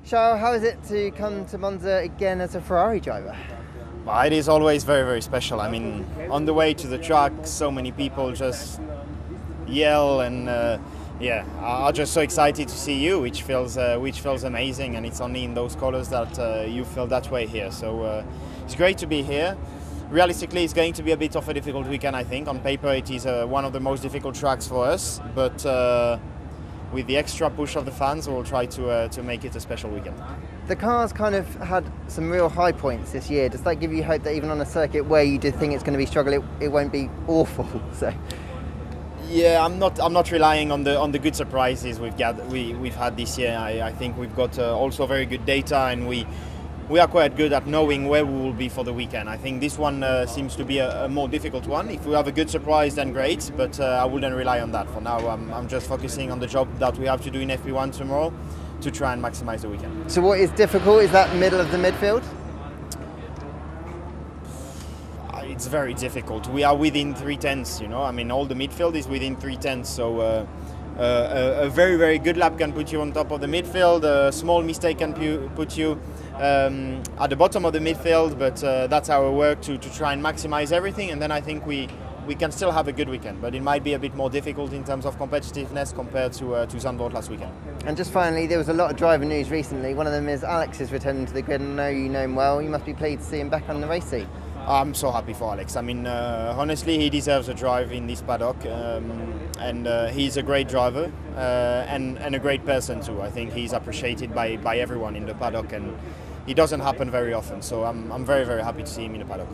Charles, how is it to come to Monza again as a Ferrari driver? Well, it is always very, very special. I mean, on the way to the track, so many people just yell and are just so excited to see you, which feels amazing. And it's only in those colours that you feel that way here. So it's great to be here. Realistically, it's going to be a bit of a difficult weekend, I think. On paper, it is one of the most difficult tracks for us, but with the extra push of the fans, we'll try to make it a special weekend. The car's kind of had some real high points this year. Does that give you hope that even on a circuit where you did think it's going to be struggle, it won't be awful? So. Yeah, I'm not relying on the good surprises we've had this year. I think we've got also very good data, and we are quite good at knowing where we will be for the weekend. I think this one seems to be a more difficult one. If we have a good surprise, then great, but I wouldn't rely on that. For now, I'm just focusing on the job that we have to do in FP1 tomorrow to try and maximize the weekend. So what is difficult? Is that middle of the midfield? It's very difficult. We are within 3/10, you know. I mean, all the midfield is within 3/10, so a very, very good lap can put you on top of the midfield. A small mistake can put you at the bottom of the midfield, but that's our work to try and maximize everything, and then I think we can still have a good weekend, but it might be a bit more difficult in terms of competitiveness compared to Zandvoort last weekend. And just finally, there was a lot of driver news recently. One of them is Alex is returning to the grid. I know you know him well. You must be pleased to see him back on the race seat. I'm so happy for Alex. I mean, honestly, he deserves a drive in this paddock, and he's a great driver and a great person too. I think he's appreciated by everyone in the paddock, and it doesn't happen very often. So I'm very, very happy to see him in the paddock.